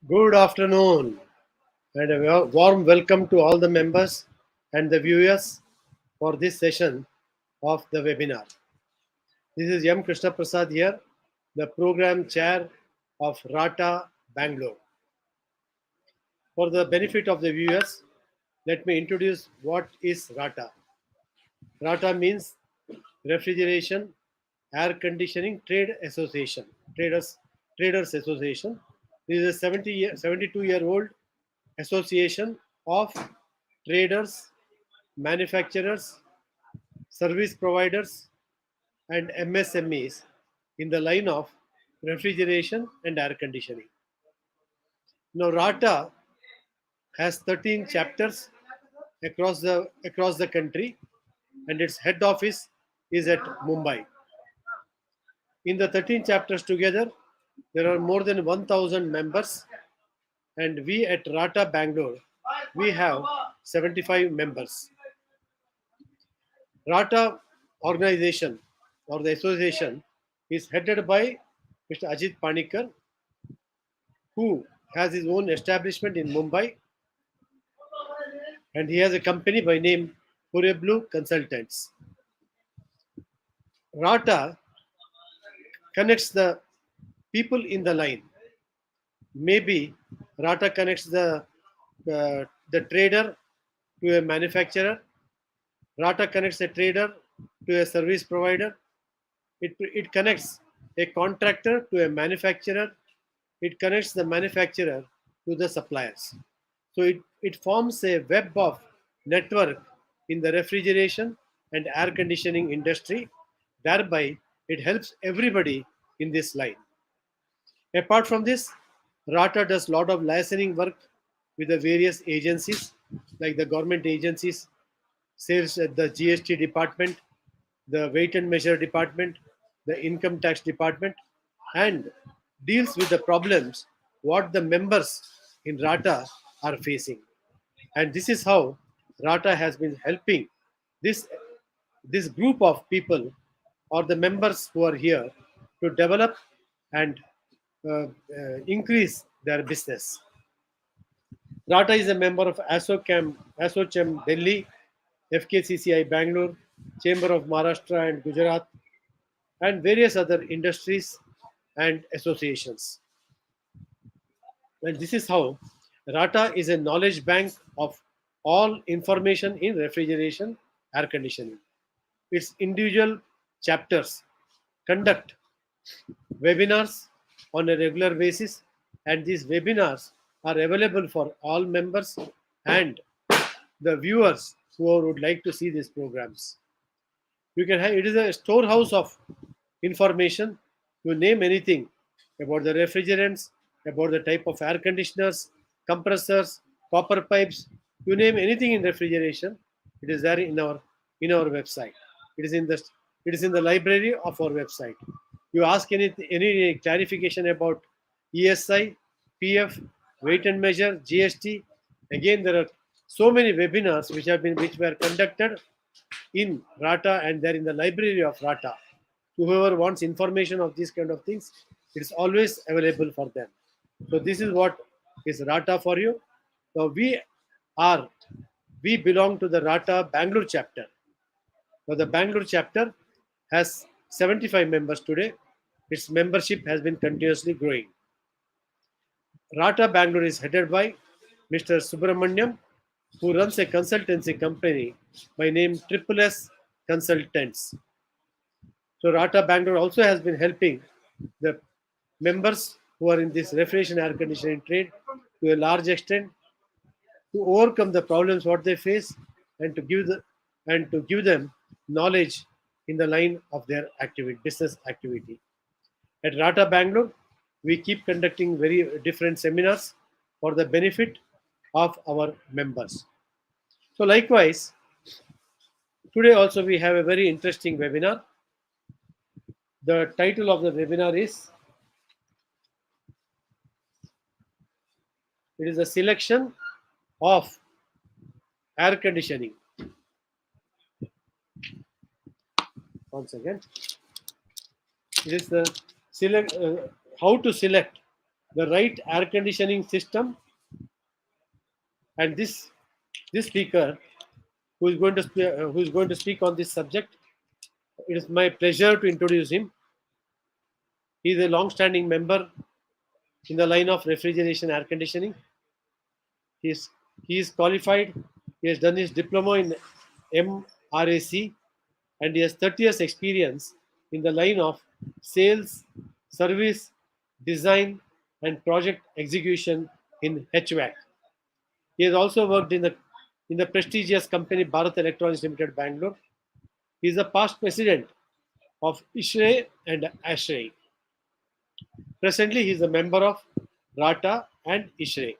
Good afternoon and a warm welcome to all the members and the viewers for this session of the webinar. This is M. Krishna Prasad here, the program chair of RATA Bangalore. For the benefit of the viewers, let me introduce what is RATA. RATA means Refrigeration Air Conditioning Trade Association, Traders Association. This is a 72-year-old association of traders, manufacturers, service providers, and MSMEs in the line of refrigeration and air conditioning. Now, RATA has 13 chapters across the country, and its head office is at Mumbai. In the 13 chapters together, there are more than 1,000 members, and we at RATA Bangalore, we have 75 members. RATA organization or the association is headed by Mr. Ajit Panikar, who has his own establishment in Mumbai, and he has a company by name Pureblu Consultants. RATA connects the people in the line. Maybe RATA connects the trader to a manufacturer. RATA connects a trader to a service provider. It connects a contractor to a manufacturer. It connects the manufacturer to the suppliers. So it forms a web of network in the refrigeration and air conditioning industry. Thereby, it helps everybody in this line. Apart from this, RATA does a lot of licensing work with the various agencies, like the government agencies, sales at the GST department, the weight and measure department, the income tax department, and deals with the problems what the members in RATA are facing. And this is how RATA has been helping this, this group of people or the members who are here to develop and increase their business. RATA is a member of ASSOCHAM Delhi, FKCCI Bangalore, Chamber of Maharashtra and Gujarat, and various other industries and associations. And this is how RATA is a knowledge bank of all information in refrigeration, air conditioning. Its individual chapters conduct webinars on a regular basis, and these webinars are available for all members and the viewers who would like to see these programs. You can have it is a storehouse of information. You name anything about the refrigerants, about the type of air conditioners, compressors, copper pipes. You name anything in refrigeration, it is there in our website. It is in the library of our website. You ask any clarification about ESI, PF, weight and measure, GST. Again, there are so many webinars which were conducted in RATA, and they're in the library of RATA. Whoever wants information of these kind of things, it is always available for them. So this is what is RATA for you. So we belong to the RATA Bangalore chapter. Now the Bangalore chapter has 75 members today. Its membership has been continuously growing. RATA Bangalore is headed by Mr. Subramaniam, who runs a consultancy company by name Triple S Consultants. So RATA Bangalore also has been helping the members who are in this refrigeration air conditioning trade to a large extent to overcome the problems what they face and to give them knowledge in the line of their business activity. At RATA Bangalore, we keep conducting very different seminars for the benefit of our members. So likewise, today also we have a very interesting webinar. The title of the webinar is it is a selection of air conditioning. Once again, it is the how to select the right air conditioning system. And this speaker who is going to speak on this subject, it is my pleasure to introduce him. He is a long-standing member in the line of refrigeration air conditioning. He is, he is qualified. He has done his diploma in MRAC and he has 30 years experience in the line of sales, service, design and project execution in HVAC. He has also worked in the prestigious company Bharat Electronics Limited, Bangalore. He is a past president of ISHRE and ASHRE. Presently, he is a member of RATA and ISHRE.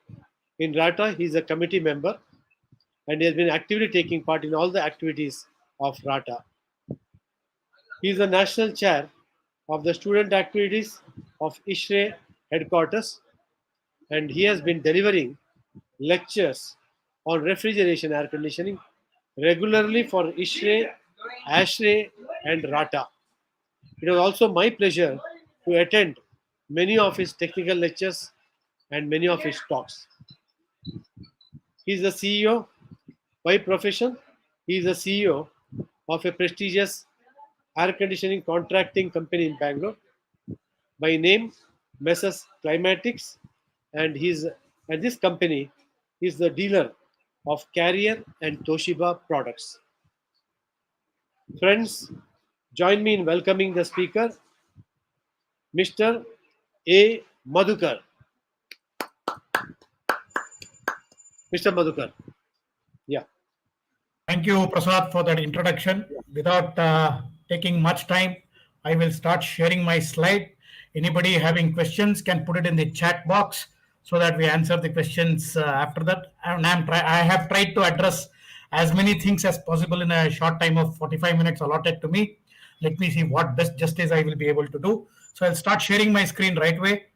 In RATA, he is a committee member and he has been actively taking part in all the activities of RATA. He is the national chair of the student activities of ISHRE headquarters and he has been delivering lectures on refrigeration air conditioning regularly for ISHRE, ASHRE and RATA. It was also my pleasure to attend many of his technical lectures and many of his talks. He is the CEO by profession. He is the CEO of a prestigious air conditioning contracting company in Bangalore. By name, Messrs. Climatics, and this company is the dealer of Carrier and Toshiba products. Friends, join me in welcoming the speaker, Mr. A. Madhukar. Mr. Madhukar. Yeah. Thank you, Prasad, for that introduction. Without taking much time, I will start sharing my slide. Anybody having questions can put it in the chat box so that we answer the questions after that. And I have tried to address as many things as possible in a short time of 45 minutes allotted to me. Let me see what best justice I will be able to do. So I'll start sharing my screen right away.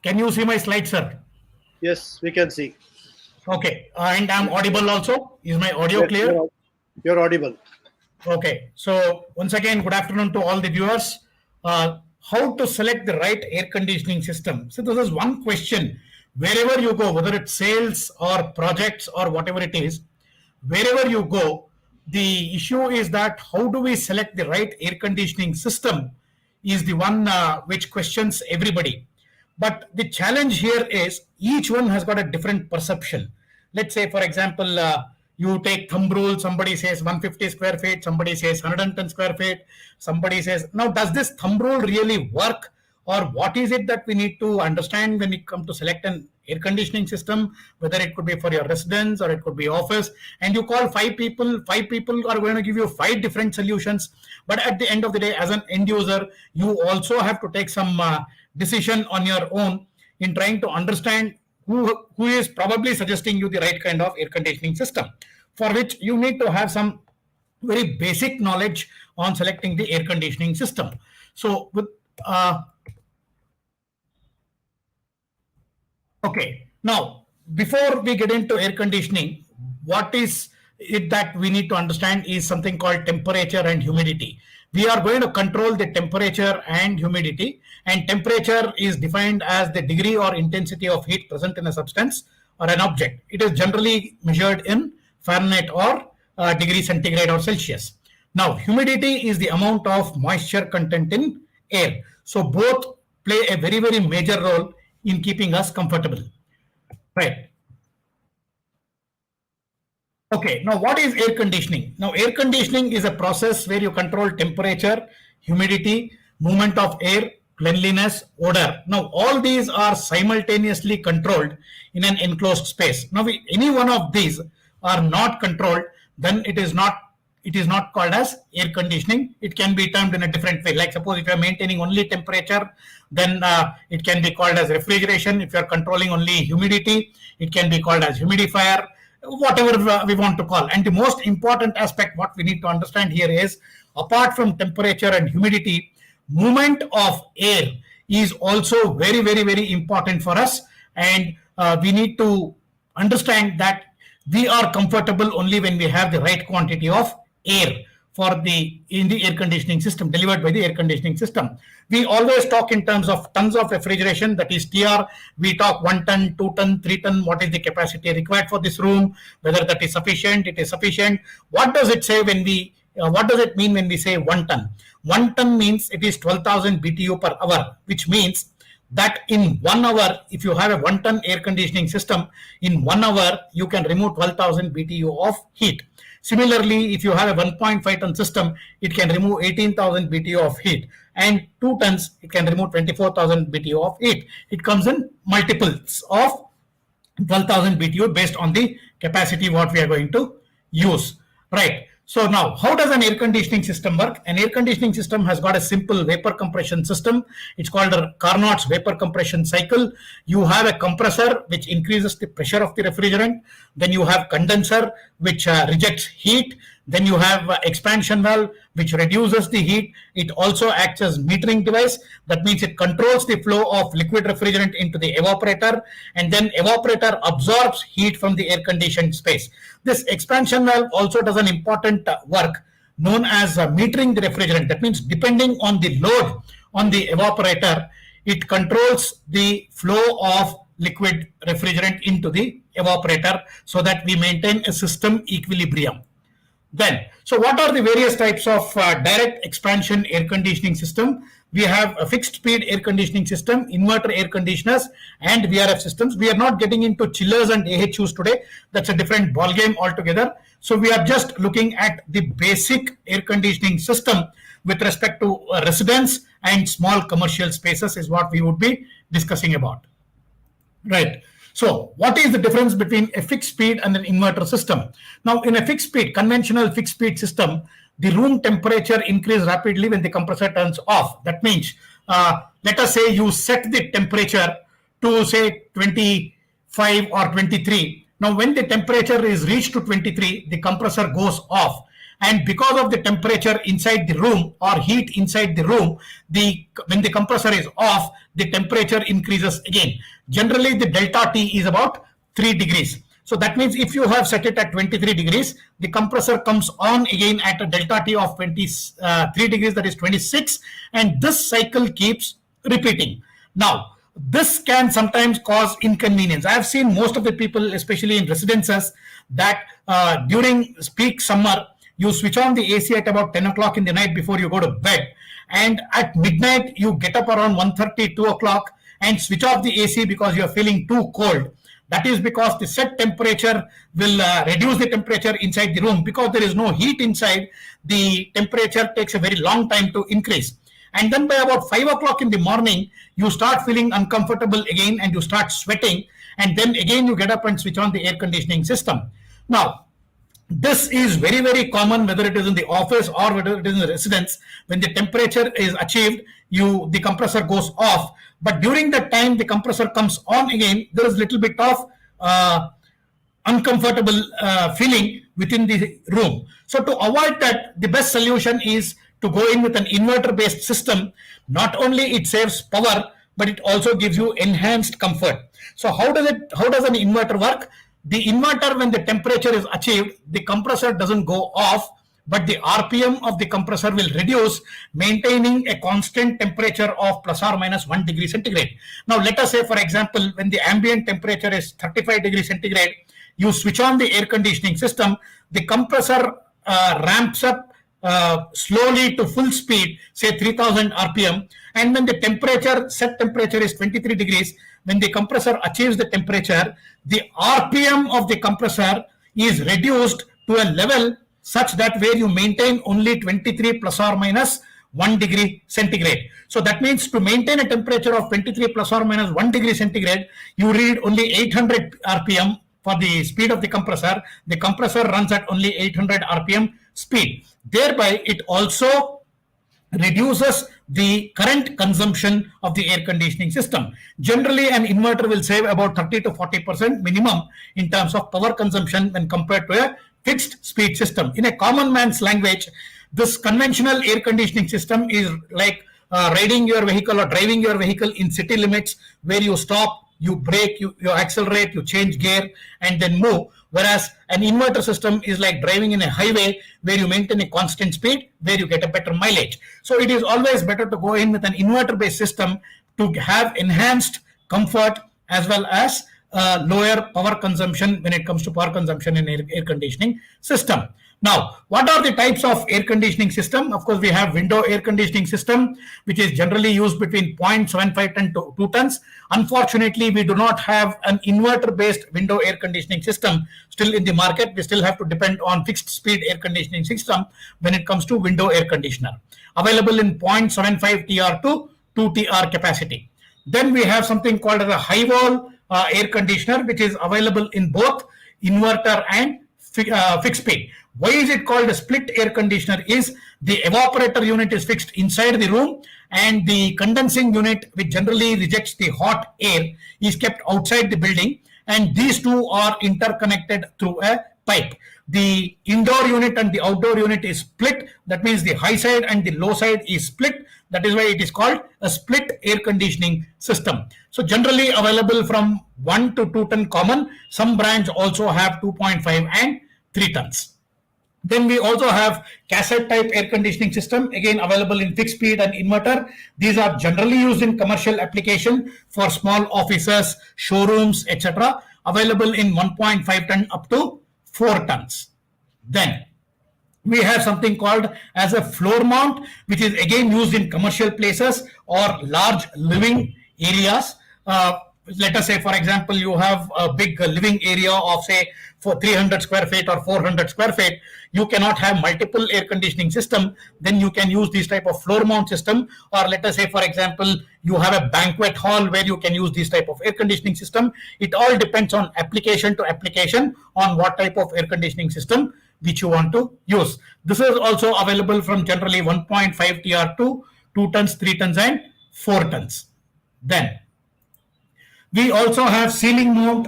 Can you see my slide, sir? Yes, we can see. Okay, and I'm audible also. Is my audio clear? You're audible. Okay, so once again, good afternoon to all the viewers. How to select the right air conditioning system? So this is one question. Wherever you go, whether it's sales or projects or whatever it is, wherever you go, the issue is that how do we select the right air conditioning system is the one which questions everybody. But the challenge here is each one has got a different perception. Let's say, for example, you take thumb rule, somebody says 150 square feet, somebody says 110 square feet, somebody says, now does this thumb rule really work? Or what is it that we need to understand when we come to select an air conditioning system, whether it could be for your residence or it could be office, and you call five people are going to give you 5 different solutions. But at the end of the day, as an end user, you also have to take some decision on your own in trying to understand who is probably suggesting you the right kind of air conditioning system, for which you need to have some very basic knowledge on selecting the air conditioning system. So with okay, now before we get into air conditioning, what is it that we need to understand is something called temperature and humidity. We are going to control the temperature and humidity, and temperature is defined as the degree or intensity of heat present in a substance or an object. It is generally measured in Fahrenheit or degree centigrade or Celsius. Now, humidity is the amount of moisture content in air. So both play a very, very major role in keeping us comfortable. Right. Okay, now what is air conditioning? Now, air conditioning is a process where you control temperature, humidity, movement of air, cleanliness, odor. Now, all these are simultaneously controlled in an enclosed space. Now, if any one of these are not controlled, then it is not called as air conditioning. It can be termed in a different way. Like suppose if you are maintaining only temperature, then it can be called as refrigeration. If you are controlling only humidity, it can be called as humidifier, whatever we want to call. And the most important aspect what we need to understand here is, apart from temperature and humidity, movement of air is also very, very, very important for us. And we need to understand that we are comfortable only when we have the right quantity of air. in the air conditioning system, delivered by the air conditioning system. We always talk in terms of tons of refrigeration, that is TR. We talk 1 ton, 2 ton, 3 ton. What is the capacity required for this room? Whether that is sufficient, it is sufficient. What does it say when we what does it mean when we say 1 ton? 1 ton means it is 12,000 BTU per hour, which means that in 1 hour, if you have a 1 ton air conditioning system, in 1 hour you can remove 12,000 BTU of heat. Similarly, if you have a 1.5 ton system, it can remove 18,000 BTU of heat, and 2 tons it can remove 24,000 BTU of heat. It comes in multiples of 12,000 BTU based on the capacity what we are going to use, right? So now, how does an air conditioning system work? An air conditioning system has got a simple vapor compression system. It's called a Carnot's vapor compression cycle. You have a compressor which increases the pressure of the refrigerant. Then you have condenser which rejects heat. Then you have expansion valve which reduces the heat. It also acts as metering device. That means it controls the flow of liquid refrigerant into the evaporator, and then evaporator absorbs heat from the air conditioned space. This expansion valve also does an important work known as metering the refrigerant. That means depending on the load on the evaporator, it controls the flow of liquid refrigerant into the evaporator so that we maintain a system equilibrium. Then, so what are the various types of direct expansion air conditioning system? We have a fixed speed air conditioning system, inverter air conditioners, and VRF systems. We are not getting into chillers and AHUs today. That's a different ball game altogether. So we are just looking at the basic air conditioning system with respect to residence and small commercial spaces is what we would be discussing about. Right. So what is the difference between a fixed speed and an inverter system? Now, in a fixed speed, conventional fixed speed system, the room temperature increases rapidly when the compressor turns off. That means, let us say you set the temperature to say 25 or 23. Now, when the temperature is reached to 23, the compressor goes off. And because of the temperature inside the room or heat inside the room, when the compressor is off, the temperature increases again. Generally, the delta T is about 3 degrees. So that means if you have set it at 23 degrees, the compressor comes on again at a delta T of 23 degrees, that is 26, and this cycle keeps repeating. Now, this can sometimes cause inconvenience. I have seen most of the people, especially in residences, that during peak summer, you switch on the AC at about 10 o'clock in the night before you go to bed. And at midnight, you get up around 1:30, 2 o'clock and switch off the AC because you're feeling too cold. That is because the set temperature will reduce the temperature inside the room. Because there is no heat inside, the temperature takes a very long time to increase. And then by about 5 o'clock in the morning, you start feeling uncomfortable again and you start sweating. And then again, you get up and switch on the air conditioning system. Now, this is very, very common, whether it is in the office or whether it is in the residence. When the temperature is achieved, the compressor goes off. But during that time, the compressor comes on again. There is a little bit of uncomfortable feeling within the room. So to avoid that, the best solution is to go in with an inverter-based system. Not only it saves power, but it also gives you enhanced comfort. So how does an inverter work? The inverter, when the temperature is achieved, the compressor doesn't go off, but the RPM of the compressor will reduce, maintaining a constant temperature of plus or minus 1 degree centigrade. Now, let us say, for example, when the ambient temperature is 35 degrees centigrade, you switch on the air conditioning system, the compressor ramps up slowly to full speed, say 3000 RPM, and when the set temperature is 23 degrees, when the compressor achieves the temperature, the RPM of the compressor is reduced to a level such that where you maintain only 23 plus or minus 1 degree centigrade. So that means to maintain a temperature of 23 plus or minus 1 degree centigrade, you read only 800 RPM for the speed of the compressor. The compressor runs at only 800 RPM speed. Thereby, it also reduces the current consumption of the air conditioning system. Generally, an inverter will save about 30 to 40% minimum in terms of power consumption when compared to a fixed speed system. In a common man's language, this conventional air conditioning system is like riding your vehicle or driving your vehicle in city limits where you stop you brake, you accelerate, you change gear, and then move. Whereas an inverter system is like driving in a highway where you maintain a constant speed, where you get a better mileage. So it is always better to go in with an inverter-based system to have enhanced comfort as well as lower power consumption when it comes to power consumption in air conditioning system. Now, what are the types of air conditioning system? Of course, we have window air conditioning system, which is generally used between 0.75 ton to 2 tons. Unfortunately, we do not have an inverter-based window air conditioning system still in the market. We still have to depend on fixed speed air conditioning system when it comes to window air conditioner. Available in 0.75 TR to 2 TR capacity. Then we have something called as a high wall air conditioner, which is available in both inverter and fixed speed. Why is it called a split air conditioner? Is the evaporator unit is fixed inside the room, and the condensing unit, which generally rejects the hot air, is kept outside the building, and these two are interconnected through a pipe. The indoor unit and the outdoor unit is split. That means the high side and the low side is split. That is why it is called a split air conditioning system. So generally available from 1 to 2 ton common. Some brands also have 2.5 and 3 tons. Then we also have cassette type air conditioning system, again available in fixed speed and inverter. These are generally used in commercial application for small offices, showrooms, etc. Available in 1.5 ton up to 4 tons. Then we have something called as a floor mount, which is again used in commercial places or large living areas. Let us say, for example, you have a big living area of say for 300 square feet or 400 square feet. You cannot have multiple air conditioning system. Then you can use this type of floor mount system. Or let us say, for example, you have a banquet hall where you can use this type of air conditioning system. It all depends on application to application on what type of air conditioning system which you want to use. This is also available from generally 1.5 TR to 2 tons, 3 tons and 4 tons. Then we also have ceiling mount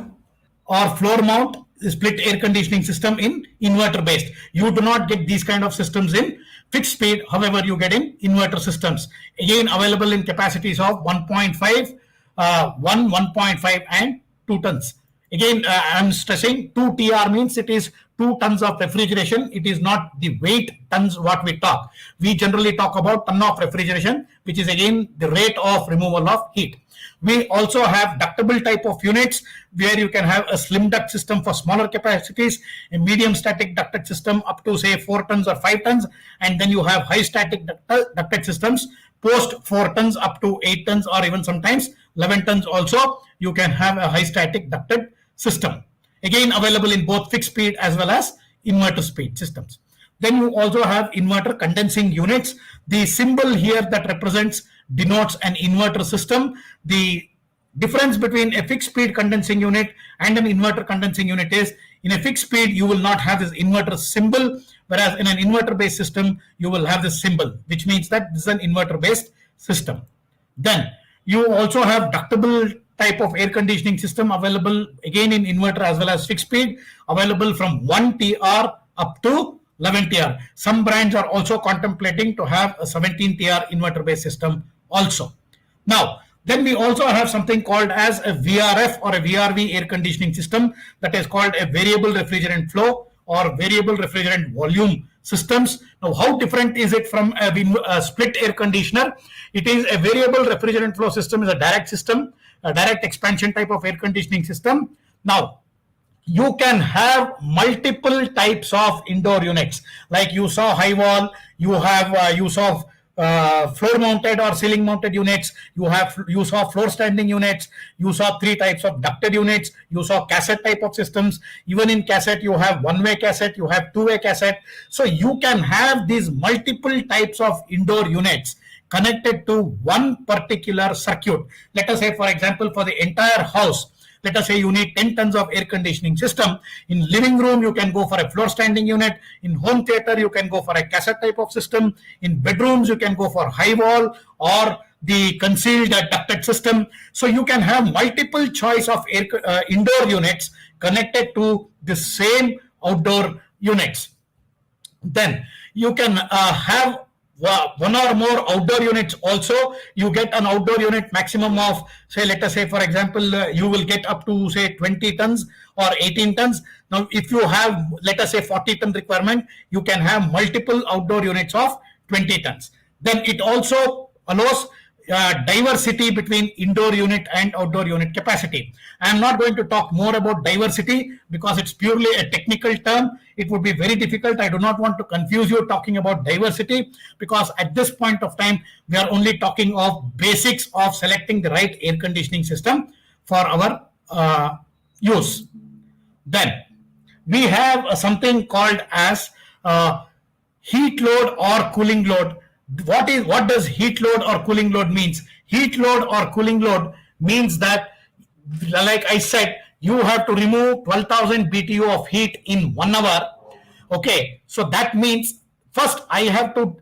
or floor mount split air conditioning system in inverter based. You do not get these kind of systems in fixed speed. However, you get in inverter systems. Again, available in capacities of 1.5, 1.5 and 2 tons. Again, I'm stressing 2 TR means it is 2 tons of refrigeration. It is not the weight tons what we talk. We generally talk about ton of refrigeration, which is again the rate of removal of heat. We also have ductable type of units where you can have a slim duct system for smaller capacities, a medium static ducted system up to say 4 tons or 5 tons, and then you have high static ducted systems post 4 tons up to 8 tons or even sometimes 11 tons also. You can have a high static ducted system. Again, available in both fixed speed as well as inverter speed systems. Then you also have inverter condensing units. The symbol here that represents denotes an inverter system. The difference between a fixed speed condensing unit and an inverter condensing unit is in a fixed speed you will not have this inverter symbol, whereas in an inverter based system you will have this symbol, which means that this is an inverter based system. Then you also have ductable type of air conditioning system available again in inverter as well as fixed speed, available from 1 TR up to 11 TR. Some brands are also contemplating to have a 17 TR inverter based system also. Now, then we also have something called as a VRF or a VRV air conditioning system, that is called a variable refrigerant flow or variable refrigerant volume systems. Now, how different is it from a split air conditioner? It is a variable refrigerant flow system, is a direct system, a direct expansion type of air conditioning system. Now, you can have multiple types of indoor units, like you saw high wall, you have use of floor mounted or ceiling mounted units, you saw floor standing units, you saw 3 types of ducted units, you saw cassette type of systems. Even in cassette you have one-way cassette, you have two-way cassette. So you can have these multiple types of indoor units connected to one particular circuit. Let us say, for example, for the entire house, let us say you need 10 tons of air conditioning system. In living room, you can go for a floor standing unit. In home theater, you can go for a cassette type of system. In bedrooms, you can go for high wall or the concealed ducted system. So you can have multiple choice of indoor units connected to the same outdoor units. Then you can have one or more outdoor units also, you get an outdoor unit maximum of, say, let us say, for example, you will get up to, say, 20 tons or 18 tons. Now, if you have, let us say, 40-ton requirement, you can have multiple outdoor units of 20 tons. Then it also allows diversity between indoor unit and outdoor unit capacity. I am not going to talk more about diversity because it's purely a technical term. It would be very difficult. I do not want to confuse you talking about diversity, because at this point of time, we are only talking of basics of selecting the right air conditioning system for our use. Then we have something called as heat load or cooling load. What does heat load or cooling load means? Heat load or cooling load means that, like I said, you have to remove 12,000 BTU of heat in 1 hour. Okay, so that means first I have to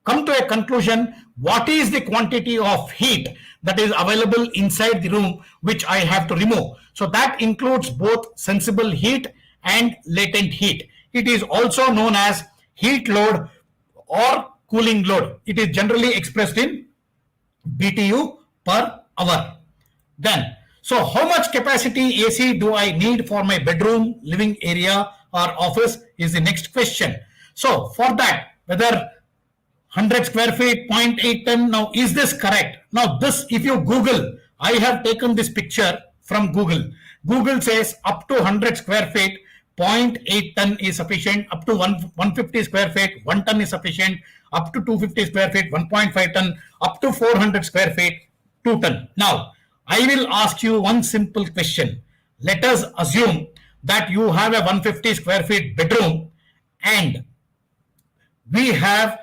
come to a conclusion, what is the quantity of heat that is available inside the room which I have to remove. So that includes both sensible heat and latent heat. It is also known as heat load or cooling load. It is generally expressed in BTU per hour. Then, so how much capacity AC do I need for my bedroom, living area or office is the next question. So for that, whether 100 square feet, 0.8 ton, now is this correct? Now this, if you Google, I have taken this picture from Google. Google says up to 100 square feet, 0.8 ton is sufficient, up to 150 square feet, 1 ton is sufficient, up to 250 square feet, 1.5 ton, up to 400 square feet, 2 ton. Now, I will ask you one simple question. Let us assume that you have a 150 square feet bedroom and we have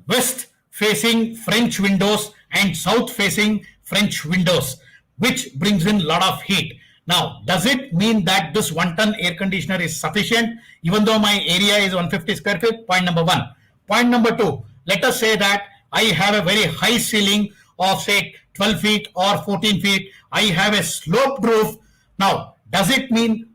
west facing French windows and south facing French windows, which brings in a lot of heat. Now, does it mean that this 1 ton air conditioner is sufficient even though my area is 150 square feet? Point number one. Point number two, let us say that I have a very high ceiling of, say, 12 feet or 14 feet. I have a sloped roof. Now, does it mean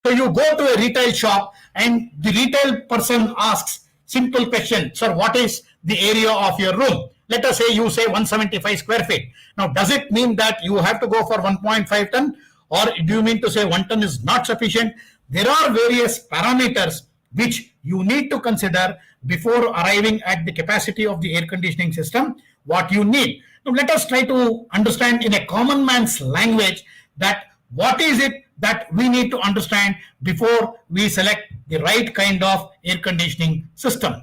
so you go to a retail shop and the retail person asks simple question, sir, what is the area of your room? Let us say you say 175 square feet. Now, does it mean that you have to go for 1.5 ton, or do you mean to say 1 ton is not sufficient? There are various parameters which you need to consider before arriving at the capacity of the air conditioning system, what you need. Now, let us try to understand in a common man's language that what is it that we need to understand before we select the right kind of air conditioning system.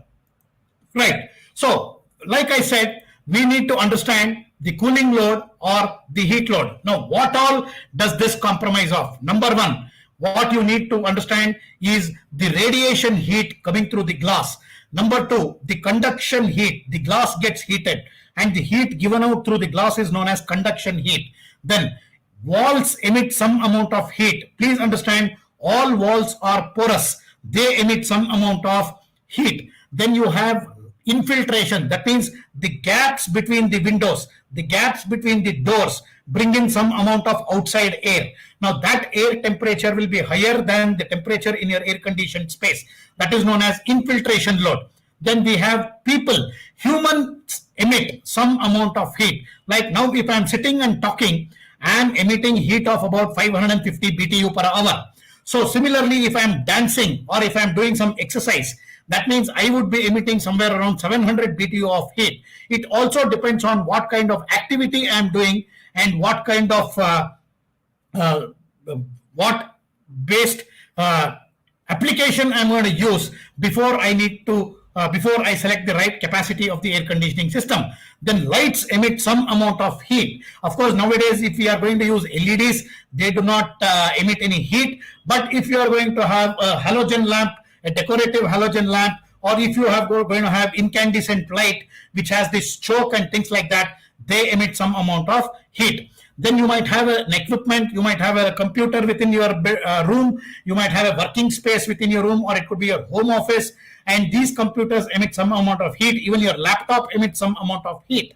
Right. So, like I said, we need to understand the cooling load or the heat load. Now, what all does this comprise of? Number one, what you need to understand is the radiation heat coming through the glass. Number two, the conduction heat. The glass gets heated and the heat given out through the glass is known as conduction heat. Then walls emit some amount of heat. Please understand, all walls are porous. They emit some amount of heat. Then you have infiltration. That means the gaps between the windows, the gaps between the doors bring in some amount of outside air. Now that air temperature will be higher than the temperature in your air conditioned space. That is known as infiltration load. Then we have people. Humans emit some amount of heat. Like now if I am sitting and talking, I am emitting heat of about 550 BTU per hour. So similarly, if I am dancing or if I am doing some exercise, that means I would be emitting somewhere around 700 BTU of heat. It also depends on what kind of activity I am doing and what kind of what based application I'm going to use before I need to before I select the right capacity of the air conditioning system. Then lights emit some amount of heat. Of course, nowadays, if we are going to use LEDs, they do not emit any heat. But if you are going to have a halogen lamp, a decorative halogen lamp, or if you are going to have incandescent light, which has this choke and things like that, they emit some amount of heat. Then you might have an equipment, you might have a computer within your room, you might have a working space within your room, or it could be your home office, and these computers emit some amount of heat. Even your laptop emits some amount of heat.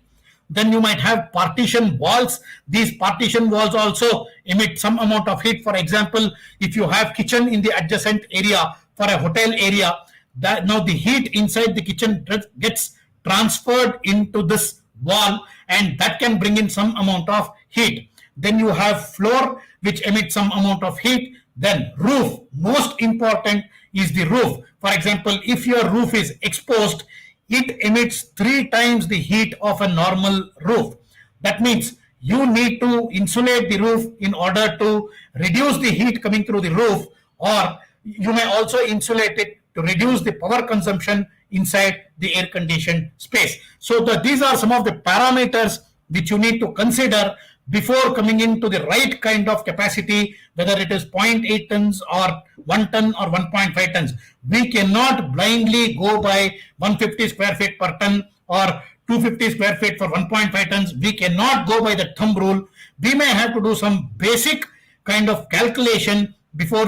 Then you might have partition walls. These partition walls also emit some amount of heat. For example, if you have kitchen in the adjacent area for a hotel area, that now the heat inside the kitchen gets transferred into this wall, and that can bring in some amount of heat. Then you have floor, which emits some amount of heat. Then roof, most important is the roof. For example, if your roof is exposed, it emits 3 times the heat of a normal roof. That means you need to insulate the roof in order to reduce the heat coming through the roof, or you may also insulate it to reduce the power consumption inside the air conditioned space. So these are some of the parameters which you need to consider before coming into the right kind of capacity, whether it is 0.8 tons or 1 ton or 1.5 tons. We cannot blindly go by 150 square feet per ton or 250 square feet for 1.5 tons. We cannot go by the thumb rule. We may have to do some basic kind of calculation before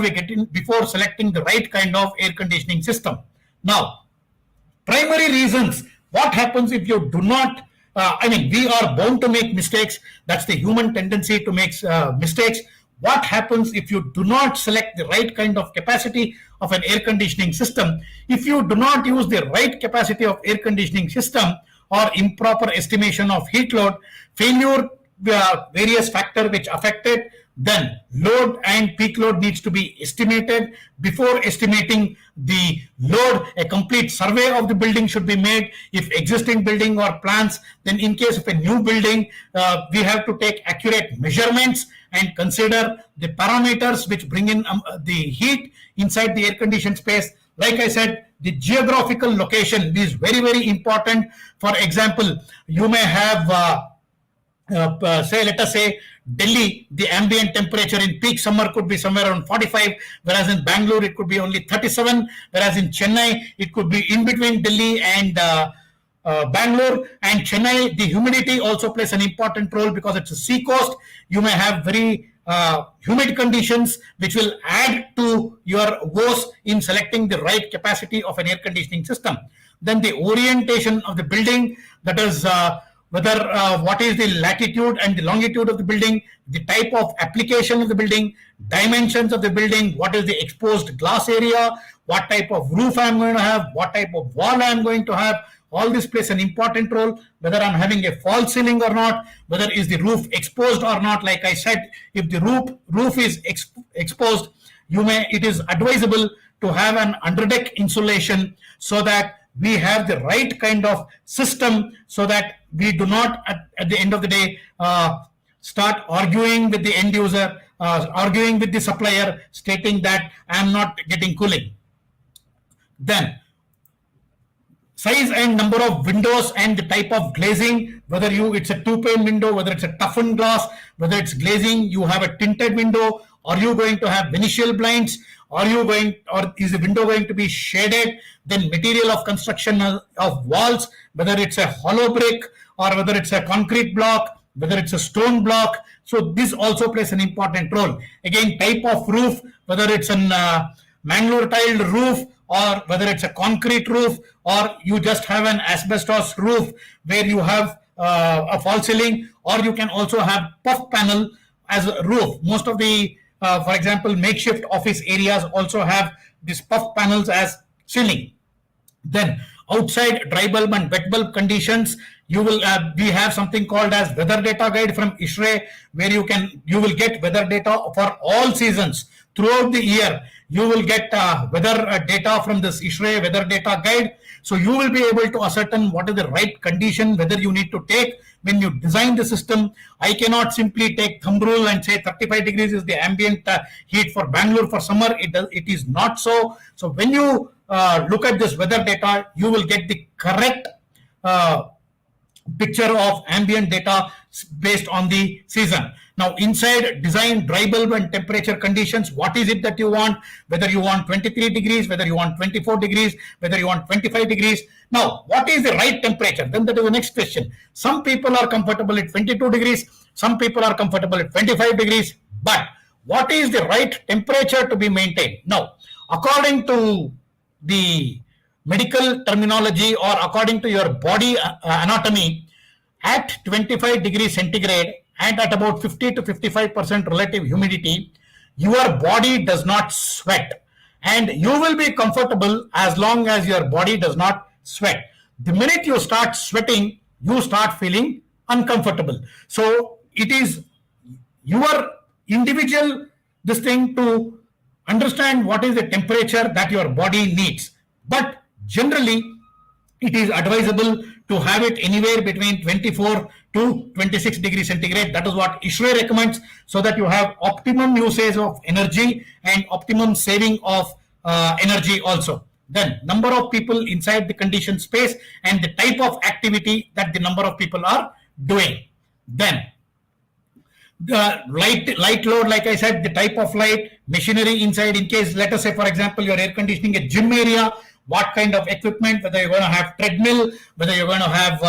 selecting the right kind of air conditioning system. Now, primary reasons. What happens if you do not, we are bound to make mistakes. That's the human tendency to make mistakes. What happens if you do not select the right kind of capacity of an air conditioning system? If you do not use the right capacity of air conditioning system, or improper estimation of heat load, failure, various factors which affect it, then load and peak load needs to be estimated. Before estimating the load, a complete survey of the building should be made. If existing building or plans, then in case of a new building, we have to take accurate measurements and consider the parameters which bring in the heat inside the air conditioned space. Like I said, the geographical location is very, very important. For example, you may have let us say Delhi, the ambient temperature in peak summer could be somewhere around 45, whereas in Bangalore it could be only 37, whereas in Chennai it could be in between Delhi and Bangalore. And Chennai, the humidity also plays an important role because it's a sea coast. You may have very humid conditions which will add to your woes in selecting the right capacity of an air conditioning system. Then the orientation of the building, that is whether what is the latitude and the longitude of the building, the type of application of the building, dimensions of the building, what is the exposed glass area, what type of roof I'm going to have, what type of wall I'm going to have. All this plays an important role, whether I'm having a false ceiling or not, whether is the roof exposed or not. Like I said, if the roof is exposed, it is advisable to have an underdeck insulation so that we have the right kind of system, so that we do not at the end of the day start arguing with the end user, arguing with the supplier, stating that I am not getting cooling. Then size and number of windows and the type of glazing, whether it's a 2-pane window, whether it's a toughened glass, whether it's glazing, you have a tinted window, are you going to have venetial blinds, or is the window going to be shaded? Then material of construction of walls, whether it's a hollow brick or whether it's a concrete block, whether it's a stone block. So this also plays an important role. Again, type of roof, whether it's an Mangalore tiled roof or whether it's a concrete roof, or you just have an asbestos roof where you have a false ceiling, or you can also have puff panel as a roof. Most of the, for example, makeshift office areas also have these puff panels as ceiling. Then outside dry bulb and wet bulb conditions, we have something called as weather data guide from ISHRE, where you will get weather data for all seasons throughout the year. You will get weather data from this ISHRE weather data guide. So you will be able to ascertain what is the right condition, whether you need to take when you design the system. I cannot simply take thumb rule and say 35 degrees is the ambient heat for Bangalore for summer. It is not so. So when you look at this weather data, you will get the correct picture of ambient data based on the season. Now, inside design dry bulb and temperature conditions, what is it that you want? Whether you want 23 degrees, whether you want 24 degrees, whether you want 25 degrees. Now, what is the right temperature? Then that is the next question. Some people are comfortable at 22 degrees. Some people are comfortable at 25 degrees. But what is the right temperature to be maintained? Now, according to the medical terminology or according to your body anatomy, at 25 degrees centigrade and at about 50 to 55% relative humidity, your body does not sweat, and you will be comfortable as long as your body does not sweat. The minute you start sweating, you start feeling uncomfortable. So it is your individual this thing to understand what is the temperature that your body needs. But generally, it is advisable to have it anywhere between 24 to 26 degrees centigrade. That is what ISRO recommends, so that you have optimum usage of energy and optimum saving of energy also. Then number of people inside the conditioned space and the type of activity that the number of people are doing. Then the light load, like I said, the type of light, machinery inside, in case, let us say, for example, you're air conditioning a gym area, what kind of equipment, whether you're going to have treadmill, whether you're going to have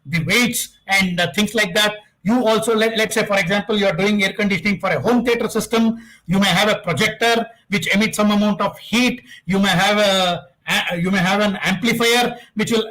the weights and things like that. You also, let's say, for example, you're doing air conditioning for a home theater system. You may have a projector which emits some amount of heat. You may have an amplifier which will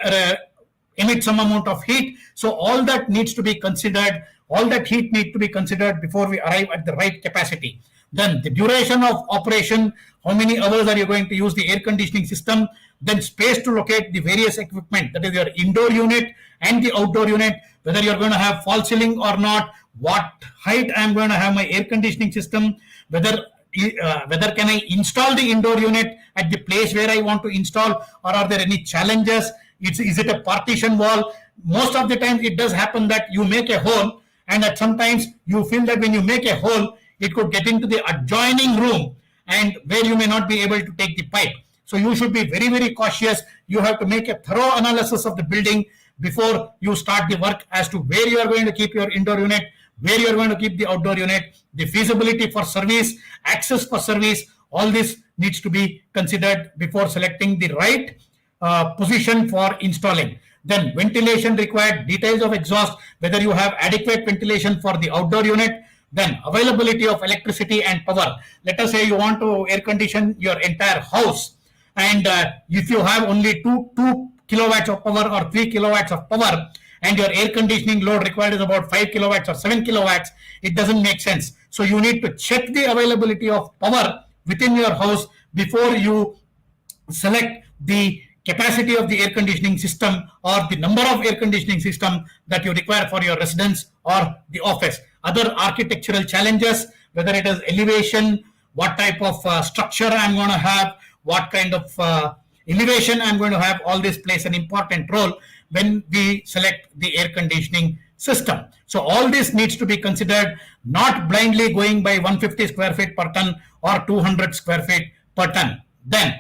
emit some amount of heat. So all that needs to be considered. All that heat needs to be considered before we arrive at the right capacity. Then the duration of operation, how many hours are you going to use the air conditioning system? Then space to locate the various equipment, that is your indoor unit and the outdoor unit, whether you're going to have false ceiling or not, what height I'm going to have my air conditioning system, whether can I install the indoor unit at the place where I want to install, or are there any challenges? Is it a partition wall? Most of the time it does happen that you make a hole, and at sometimes you feel that when you make a hole, it could get into the adjoining room and where you may not be able to take the pipe. So you should be very, very cautious. You have to make a thorough analysis of the building before you start the work as to where you are going to keep your indoor unit, where you are going to keep the outdoor unit, the feasibility for service, access for service. All this needs to be considered before selecting the right position for installing. Then ventilation required, details of exhaust, whether you have adequate ventilation for the outdoor unit. Then availability of electricity and power. Let us say you want to air condition your entire house, and if you have only 2 kilowatts of power or 3 kilowatts of power, and your air conditioning load required is about 5 kilowatts or 7 kilowatts, it doesn't make sense. So you need to check the availability of power within your house before you select the capacity of the air conditioning system or the number of air conditioning system that you require for your residence or the office. Other architectural challenges, whether it is elevation, what type of structure I'm going to have, what kind of elevation I'm going to have, all this plays an important role when we select the air conditioning system. So all this needs to be considered, not blindly going by 150 square feet per ton or 200 square feet per ton. Then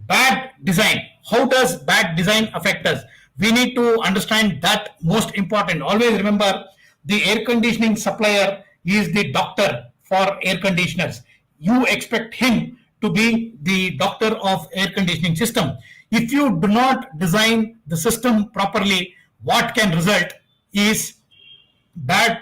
bad design. How does bad design affect us? We need to understand that most important. Always remember, the air conditioning supplier is the doctor for air conditioners. You expect him to be the doctor of air conditioning system. If you do not design the system properly, what can result is bad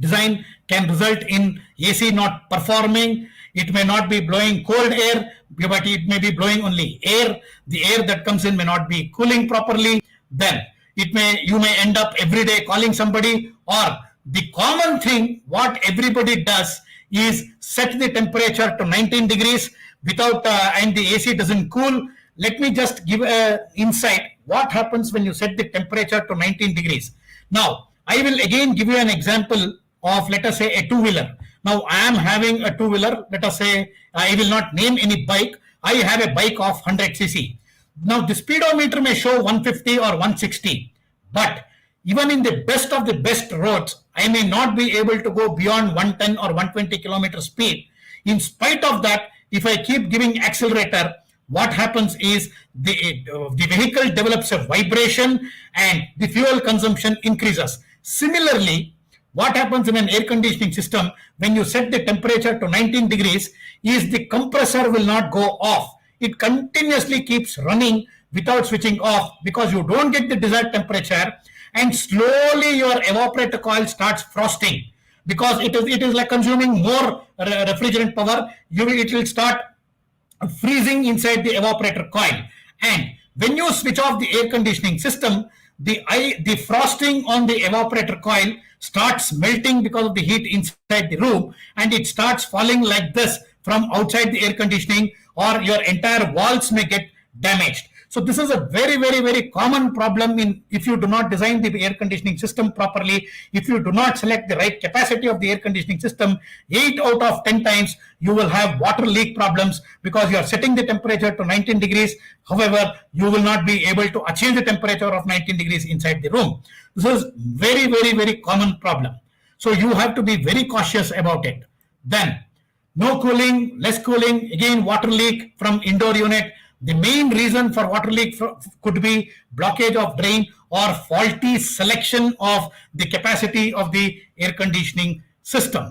design can result in AC not performing. It may not be blowing cold air, but it may be blowing only air. The air that comes in may not be cooling properly. Then you may end up every day calling somebody, or the common thing what everybody does is set the temperature to 19 degrees without and the AC doesn't cool. Let me just give an insight what happens when you set the temperature to 19 degrees. Now I will again give you an example of, let us say, a two-wheeler. Now I am having a two-wheeler. Let us say, I will not name any bike. I have a bike of 100 cc. Now the speedometer may show 150 or 160, but even in the best of the best roads, I may not be able to go beyond 110 or 120 kilometer speed. In spite of that, if I keep giving accelerator, what happens is the vehicle develops a vibration and the fuel consumption increases. Similarly, what happens in an air conditioning system when you set the temperature to 19 degrees is the compressor will not go off. It continuously keeps running without switching off because you don't get the desired temperature, and slowly your evaporator coil starts frosting because it is like consuming more refrigerant power. It will start freezing inside the evaporator coil, and when you switch off the air conditioning system, the frosting on the evaporator coil starts melting because of the heat inside the room, and it starts falling like this from outside the air conditioning, or your entire walls may get damaged. So this is a very common problem in if you do not design the air conditioning system properly. If you do not select the right capacity of the air conditioning system, 8 out of 10 times you will have water leak problems, because you are setting the temperature to 19 degrees. However, you will not be able to achieve the temperature of 19 degrees inside the room. This is very common problem. So you have to be very cautious about it. Then no cooling, less cooling, again water leak from indoor unit. The main reason for water leak could be blockage of drain or faulty selection of the capacity of the air conditioning system.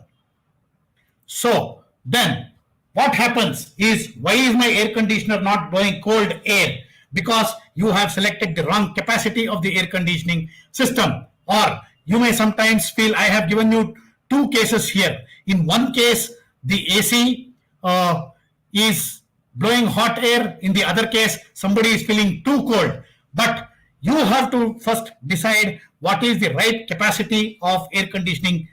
So then what happens is, why is my air conditioner not blowing cold air? Because you have selected the wrong capacity of the air conditioning system. Or you may sometimes feel, I have given you two cases here. In one case, the AC is blowing hot air. In the other case, somebody is feeling too cold. But you have to first decide what is the right capacity of air conditioning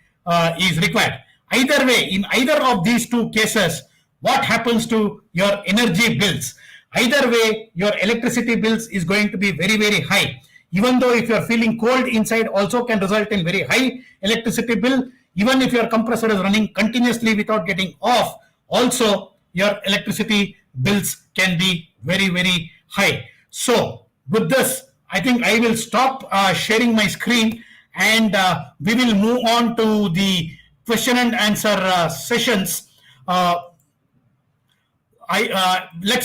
is required. Either way, in either of these two cases, what happens to your energy bills? Either way, your electricity bills is going to be very high. Even though if you are feeling cold inside, also can result in very high electricity bill. Even if your compressor is running continuously without getting off, also your electricity bills can be very high. So with this, I think I will stop sharing my screen, and we will move on to the question and answer sessions. Let's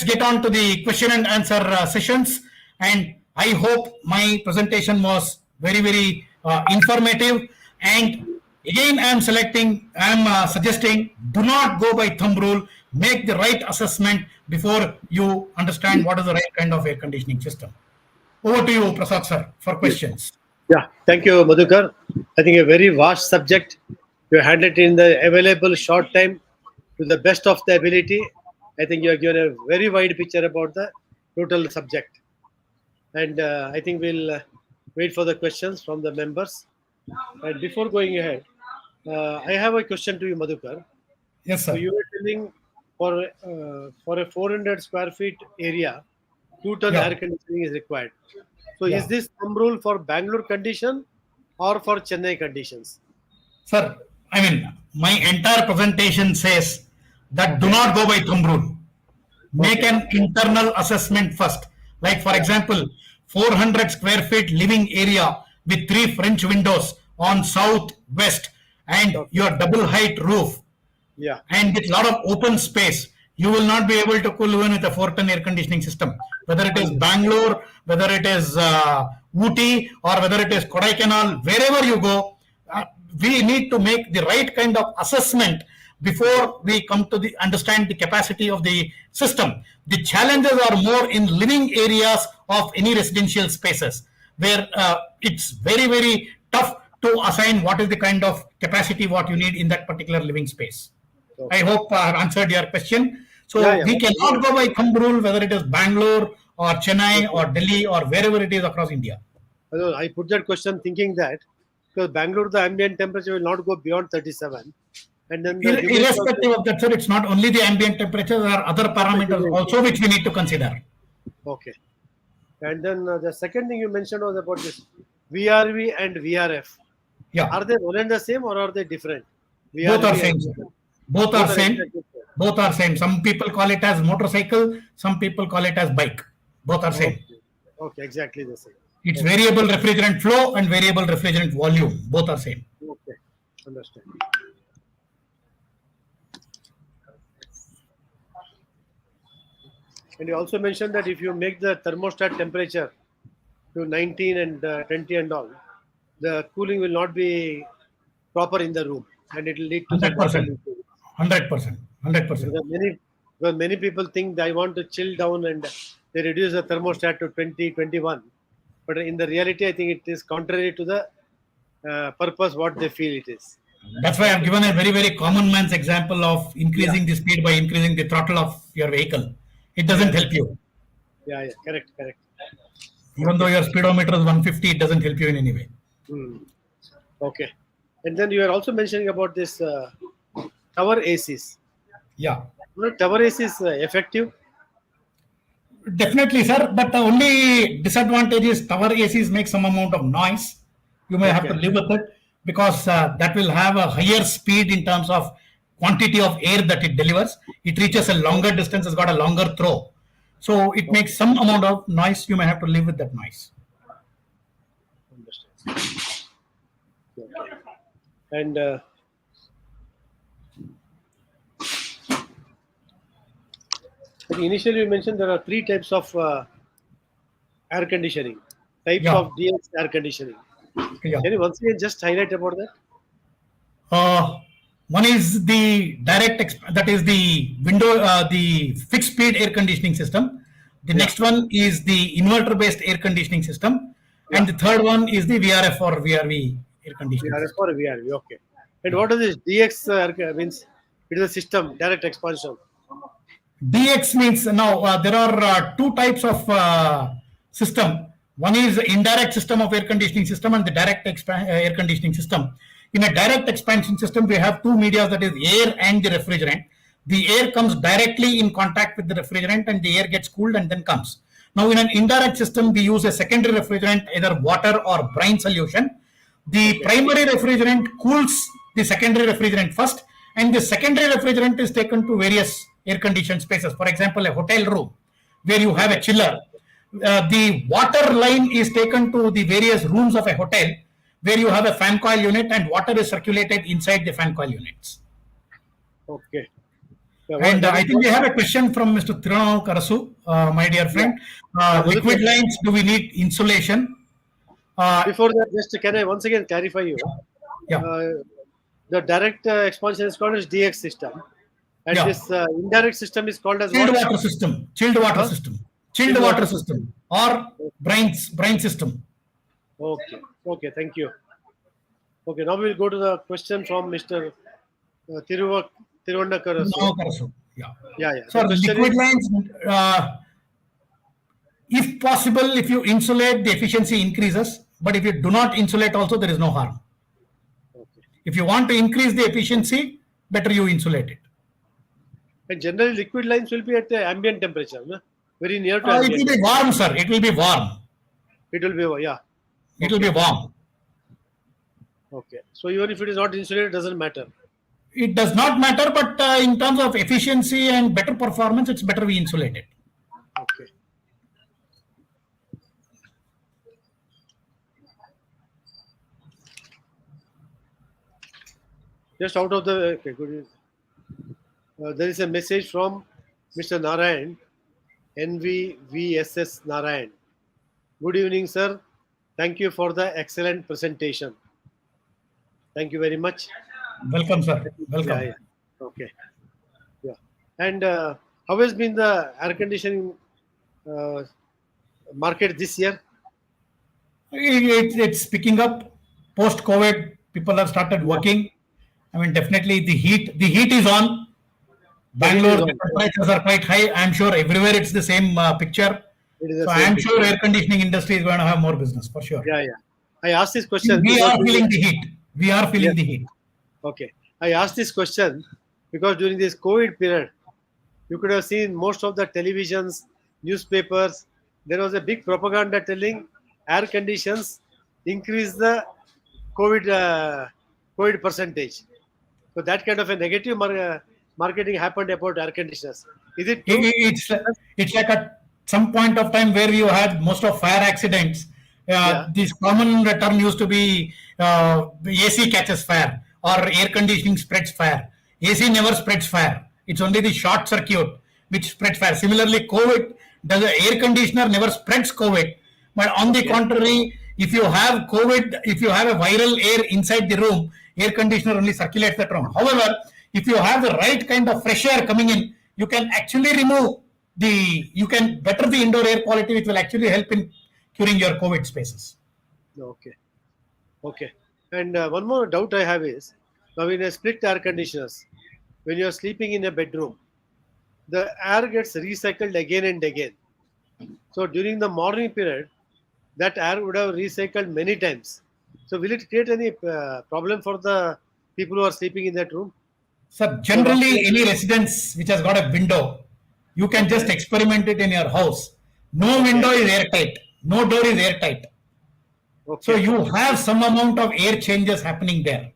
get on to the question and answer sessions, and I hope my presentation was very informative. And again, I am suggesting, do not go by thumb rule. Make the right assessment before you understand what is the right kind of air conditioning system. Over to you, Prasad sir, for questions. Yeah, thank you, Madhukar. I think a very vast subject. You handled it in the available short time to the best of the ability. I think you have given a very wide picture about the total subject. And I think we'll wait for the questions from the members. And before going ahead, I have a question to you, Madhukar. Yes, sir. So you were telling for a 400 square feet area, 2-ton air conditioning is required. So is this thumb rule for Bangalore condition or for Chennai conditions? Sir, I mean, my entire presentation says that do not go by thumb rule. Make an internal assessment first. Like, for example, 400 square feet living area with 3 French windows on south, west, and your double height roof. Yeah. And with a lot of open space, you will not be able to cool even with a 4-ton air conditioning system. Whether it is Bangalore, whether it is Ooty, or whether it is Kodaikanal, wherever you go, we need to make the right kind of assessment before we come to understand the capacity of the system. The challenges are more in living areas of any residential spaces, where it's very tough to assign what is the kind of capacity what you need in that particular living space. I hope I have answered your question. So we cannot go by thumb rule, whether it is Bangalore or Chennai or Delhi or wherever it is across India. I put that question thinking that because Bangalore, the ambient temperature will not go beyond 37. And then irrespective of that, sir, it's not only the ambient temperature, there are other parameters also which we need to consider. Okay. And then the second thing you mentioned was about this VRV and VRF. Yeah. Are they one and the same or are they different? Both are same. Both are same. Both are same. Some people call it as motorcycle. Some people call it as bike. Both are same. Okay, exactly the same. It's variable refrigerant flow and variable refrigerant volume. Both are same. Okay, understand. And you also mentioned that if you make the thermostat temperature to 19 and 20 and all, the cooling will not be proper in the room, and it will lead to 100%. 100%. 100%. Because many people think they want to chill down and they reduce the thermostat to 20, 21. But in the reality, I think it is contrary to the purpose what they feel it is. That's why I've given a very common man's example of increasing the speed by increasing the throttle of your vehicle. It doesn't help you. Yeah, correct. Even though your speedometer is 150, it doesn't help you in any way. Hmm. Okay. And then you are also mentioning about this tower ACs. Yeah. Tower AC is effective. Definitely, sir. But the only disadvantage is tower ACs make some amount of noise. You may have to Okay. live with it because that will have a higher speed in terms of quantity of air that it delivers. It reaches a longer distance, it's got a longer throw. So it makes some amount of noise. You may have to live with that noise. Understand. Okay. And initially you mentioned there are three types of air conditioning, types Yeah. of DX air conditioning. Yeah. Can you once again just highlight about that? One is the that is the the fixed speed air conditioning system. The Yeah. next one is the inverter based air conditioning system. Yeah. And the third one is the VRF or VRV air conditioning VRF system. or VRV. Okay. And Yeah. what is this DX means? It is a system, direct expansion. DX means now there are two types of system. One is indirect system of air conditioning system and the direct air conditioning system. In a direct expansion system, we have two media, that is air and the refrigerant. The air comes directly in contact with the refrigerant and the air gets cooled and then comes. Now in an indirect system, we use a secondary refrigerant, either water or brine solution. The Okay. primary refrigerant cools the secondary refrigerant first, and the secondary refrigerant is taken to various air conditioned spaces. For example, a hotel room where you have a chiller. The water line is taken to the various rooms of a hotel where you have a fan coil unit and water is circulated inside the fan coil units. Okay. Yeah, And that I is think what, we have a question from Mr. Tirano Karasu, my dear yeah. friend. Another Liquid question. lines, do we need insulation? Before that, just can I once again clarify you? Yeah, The direct expansion is called as DX system, and yeah. this indirect system is called as Chilled what? water system, chilled water Huh? system, chilled Chilled water water. system, or brine system. Okay. Okay. Thank you. Okay. Now we'll go to the question from Mr. Tiruvandakarasu. No, Karasu. Yeah. Yeah. Yeah. So The question liquid is, lines, if possible, if you insulate, the efficiency increases. But if you do not insulate, also there is no harm. okay. If you want to increase the efficiency, better you insulate it. And generally, liquid lines will be at the ambient temperature, no? Very near to It will ambient. be warm, sir. It will be warm. It will be, yeah. It will be Okay. warm. Okay. So even if it is not insulated, it doesn't matter. It does not matter, but in terms of efficiency and better performance, it's better we insulate it. Okay. Just out of the okay, good. There is a message from Mr. Narayan, NVVSS Narayan. Good evening, sir. Thank you for the excellent presentation. Thank you very much. Welcome, sir. Yeah, Welcome. yeah. Okay. Yeah. And how has been the air conditioning uh, market this year? It's picking up post COVID. People have started Yeah. working. I mean, definitely the heat is on. The heat Bangalore, is the on. temperatures are quite high. I'm sure everywhere it's the same picture. It is the So same I'm picture. sure air conditioning industry is going to have more business for sure. Yeah, yeah. I asked this question We because are feeling the heat. We are yes. feeling the heat. Okay. I asked this question because during this COVID period, you could have seen most of the televisions, newspapers, there was a big propaganda telling air conditions increase the COVID COVID percentage. So that kind of a negative marketing happened about air conditioners. Is it true? It's like at some point of time where you had most of fire accidents. Yeah. This common term used to be AC catches fire or air conditioning spreads fire. AC never spreads fire. It's only the short circuit which spreads fire. Similarly, COVID, the air conditioner never spreads COVID. But on the Okay. contrary, if you have COVID, if you have a viral air inside the room, air conditioner only circulates that room. However, if you have the right kind of fresh air coming in, you can actually you can better the indoor air quality, which will actually help in curing your COVID spaces. Okay. Okay. And one more doubt I have is now in a split air conditioners, when you are sleeping in a bedroom, the air gets recycled again and again. So during the morning period, that air would have recycled many times. So will it create any problem for the people who are sleeping in that room? So So generally, any residence which has got a window, you can just okay, experiment it in your house. No okay, window is airtight. No door is airtight. So okay, you have some amount of air changes happening there.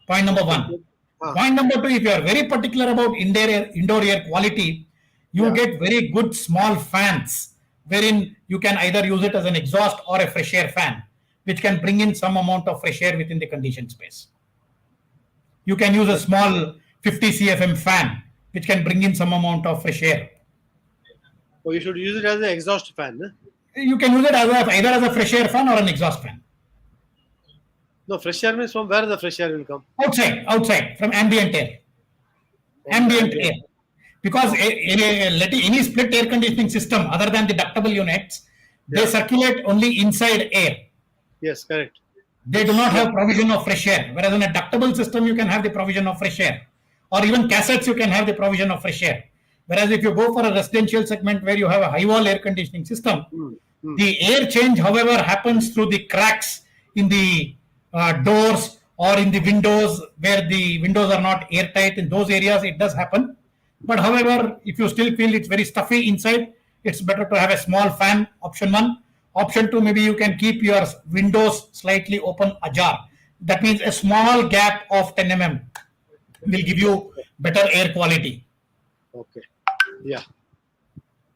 Point number okay. one. Ah, Point number two, if you are very particular about indoor air quality, you yeah, get very good small fans wherein you can either use it as an exhaust or a fresh air fan, which can bring in some amount of fresh air within the conditioned space. You can use a but small 50 CFM fan, which can bring in some amount of fresh air. oh, you should use it as an exhaust fan. Huh? You can use it as either as a fresh air fan or an exhaust fan. No, fresh air means from where the fresh air will come? Outside, from ambient air. From the Ambient ambient. air. Because Okay. any split air conditioning system other than the ductable units, they Yeah. circulate only inside air. Yes, correct. They do not Yeah. have provision of fresh air. Whereas in a ductable system, you can have the provision of fresh air. Or even cassettes, you can have the provision of fresh air. Whereas if you go for a residential segment where you have a high wall air conditioning system, Hmm. Hmm. the air change, however, happens through the cracks in the doors or in the windows where the windows are not airtight. In those areas, it does happen. But however, if you still feel it's very stuffy inside, it's better to have a small fan, option one. Option two, maybe you can keep your windows slightly open ajar. That means a small gap of 10 mm will give you better air quality. Okay. Yeah.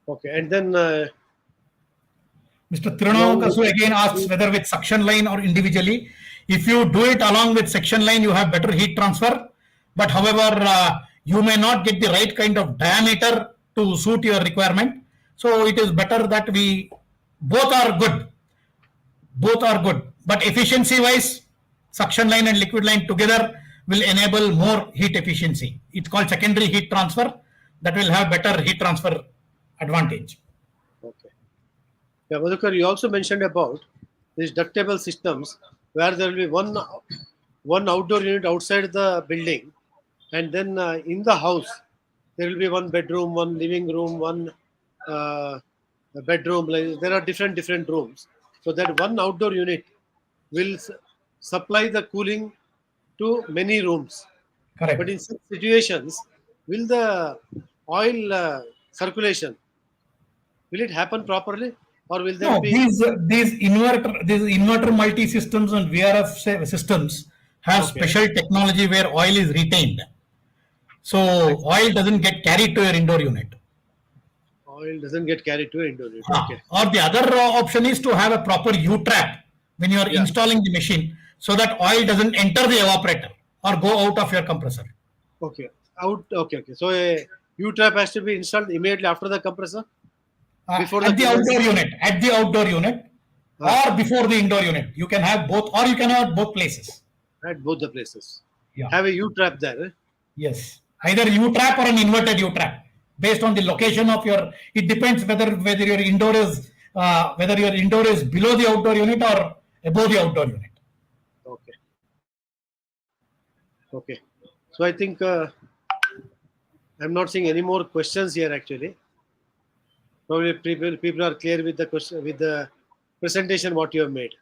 Okay. And then Mr. now, Tirunavakasu again asks whether with suction line or individually. If you do it along with suction line, you have better heat transfer. But however, you may not get the right kind of diameter to suit your requirement. So it is better that we both are good. Both are good. But efficiency wise, suction line and liquid line together will enable more heat efficiency. It's called secondary heat transfer. That will have better heat transfer advantage. okay. Yeah, Madhukar, you also mentioned about these ductable systems where there will be one outdoor unit outside the building, and then in the house there will be one bedroom, one living room, one uh, bedroom. Like, there are different rooms, so that one outdoor unit will supply the cooling to many rooms. But Correct. in such situations, will the oil circulation will it happen properly, or will there No, be these inverter multi systems and VRF systems have okay? special technology where oil is retained. So oil doesn't get carried to your indoor unit. Oil doesn't get carried to indoor unit. Okay. Or the other option is to have a proper U trap when you are Yeah. installing the machine, so that oil doesn't enter the evaporator or go out of your compressor. Okay. Out. Okay. Okay. So a U trap has to be installed immediately after the compressor, before the At the outdoor condensing. unit, Ah, or before the indoor unit. You can have both, or you can have both places. at both the places. Yeah. Have a U trap there. Eh? Yes, either U trap or an inverted U trap, based on the location of your. It depends whether your indoor is below the outdoor unit or above the outdoor unit. Okay. Okay. So I think I'm not seeing any more questions here actually. Probably people are clear with the question with the presentation what you have made.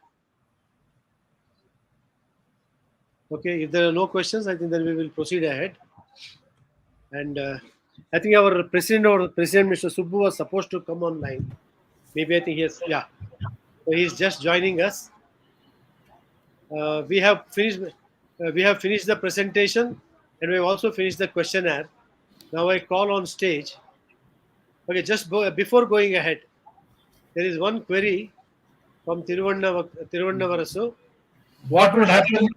Okay, if there are no questions, I think then we will proceed ahead. And I think our president Mr. Subbu was supposed to come online. Maybe I think he has, yeah. So he's just joining us. We have finished. We have finished the presentation, and we have also finished the questionnaire. Now I call on stage. Okay, before going ahead, there is one query from Tiruvannavarasu. What would happen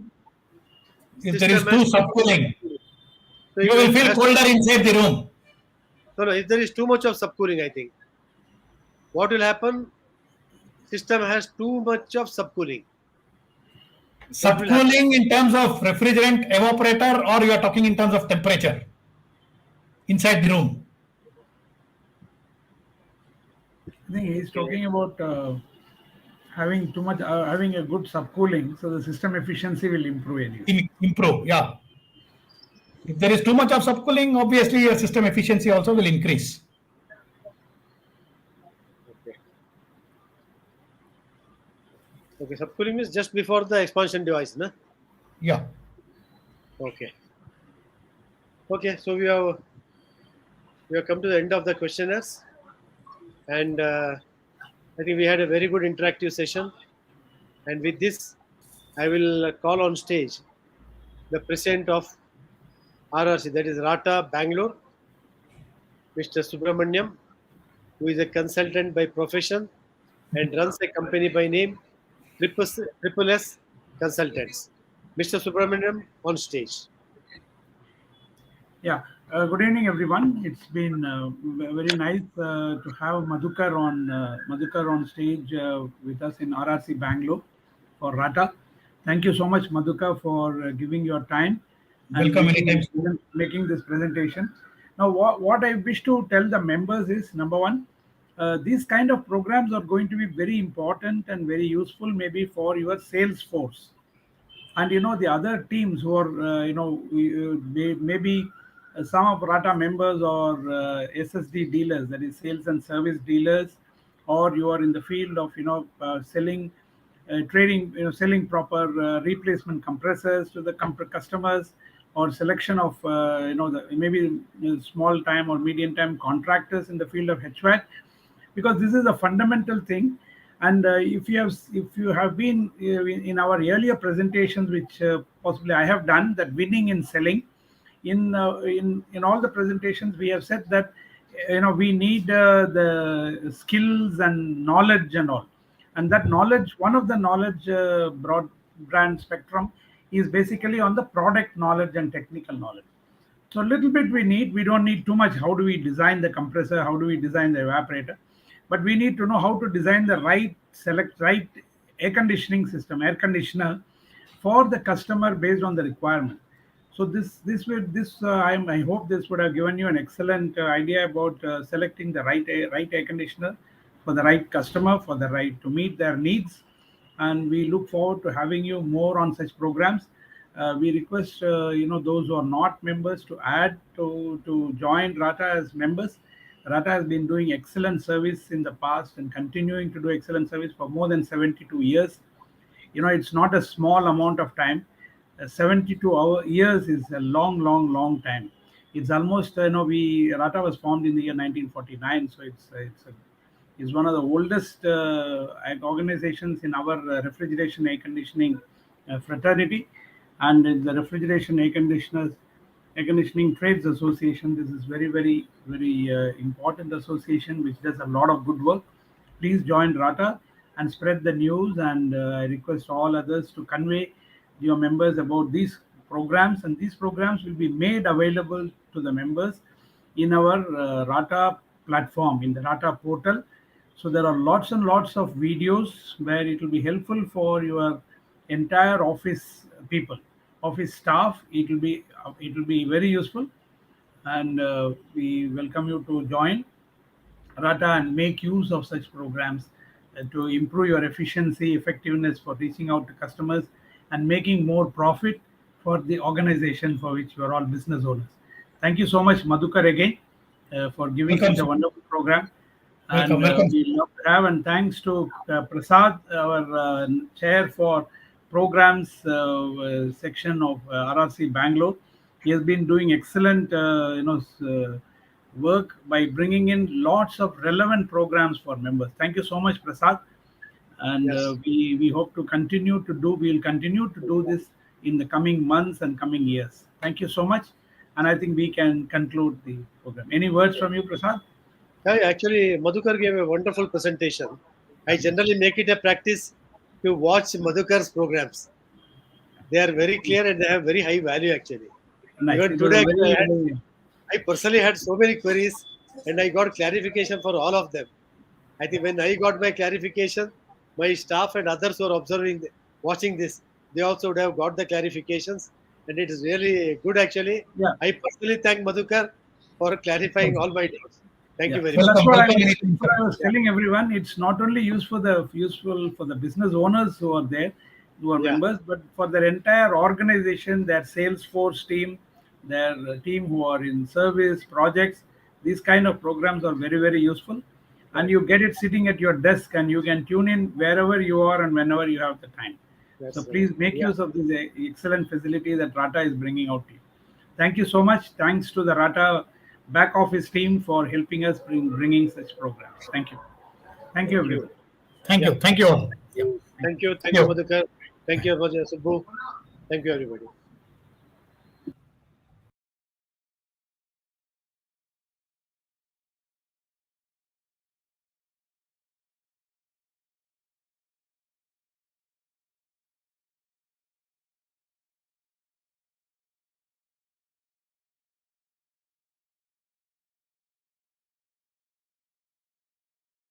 if there is System too has subcooling? so You if will it feel has, colder inside the room. no, if there is too much of subcooling, I think what will happen? System has too much of subcooling. What will happen? Subcooling in terms of refrigerant evaporator, or you are talking in terms of temperature inside the room? I think he's talking about having too much, having a good subcooling, so the system efficiency will improve anyway. Improve, yeah. If there is too much of subcooling, obviously your system efficiency also will increase. Okay. Okay, subcooling is just before the expansion device, na? Yeah. Okay. Okay, so we have come to the end of the questionnaires, and I think we had a very good interactive session. And with this, I will call on stage the president of RRC, that is Rata Bangalore, Mr. Subramaniam, who is a consultant by profession and runs a company by name Triple S Consultants. Mr. Subramaniam, on stage. Yeah. Good evening, everyone. It's been very nice to have Madhukar on stage with us in RRC Bangalore for Rata. Thank you so much, Madhukar, for giving your time and Welcome anytime. making this presentation. Now, what I wish to tell the members is, number one, these kind of programs are going to be very important and very useful maybe for your sales force, and the other teams who are maybe some of Rata members or SSD dealers, that is sales and service dealers, or you are in the field of selling, trading, selling proper replacement compressors to the customers, or selection of maybe small time or medium time contractors in the field of HVAC, because this is a fundamental thing. And if you have been in our earlier presentations, which possibly I have done, that winning in selling, in all the presentations we have said that we need the skills and knowledge and all. And that knowledge, one of the knowledge broad brand spectrum, is basically on the product knowledge and technical knowledge. So a little bit we don't need too much. How do we design the compressor? How do we design the evaporator? But we need to know how to design the right air conditioning system, air conditioner, for the customer based on the requirement. So I hope this would have given you an excellent idea about selecting the right air conditioner for the right customer, for the right to meet their needs. And we look forward to having you more on such programs. We request those who are not members to add to join Rata as members. Rata has been doing excellent service in the past and continuing to do excellent service for more than 72 years. It's not a small amount of time. 72 years is a long time. It's almost, Rata was formed in the year 1949, so it's one of the oldest organizations in our refrigeration air conditioning fraternity. And in the refrigeration air conditioning trades association, this is very important association which does a lot of good work. Please join Rata and spread the news, and I request all others to convey your members about these programs, and these programs will be made available to the members in our Rata platform, in the Rata portal. So there are lots and lots of videos where it will be helpful for your entire office people, office staff. It will be very useful, and we welcome you to join Rata and make use of such programs to improve your efficiency, effectiveness for reaching out to customers and making more profit for the organization for which you are all business owners. Thank you so much, Madhukar, again, for giving Welcome, such a sir. wonderful program. Welcome, And welcome. we love to have, and thanks to Prasad, our chair for programs section of RRC Bangalore. He has been doing excellent work by bringing in lots of relevant programs for members. Thank you so much, Prasad. And Yes. we hope to continue to do, we'll continue to do this in the coming months and coming years. Thank you so much. And I think we can conclude the program. Any words from you, Prasad? Yeah, actually, Madhukar gave a wonderful presentation. I generally make it a practice to watch Madhukar's programs. They are very clear and they have very high value, actually. Nice. Even It was a today, very I personally had so many queries and I got clarification for all of them. I think when I got my clarification, my staff and others who are watching this, they also would have got the clarifications, and it is really good actually. yeah. I personally thank Madhukar for clarifying all my doubts. Thank you Yeah, very so much. that's Welcome, what welcome anytime, sir. I was telling everyone. It's not only useful for the business owners who are there, who are Yeah. members, but for their entire organization, their sales force team, their team who are in service projects. These kind of programs are very useful, and you get it sitting at your desk, and you can tune in wherever you are and whenever you have the time. That's So right. please make Yeah. use of this excellent facility that Rata is bringing out to you. Thank you so much. Thanks to the Rata back office team for helping us bringing such programs. Thank you. Thank you, Thank you. everyone. Thank Yeah. you. Thank you all. Yeah. Thank you. Thank Thank you, you. Madhukar. Thank you, Subbu. Thank you, everybody.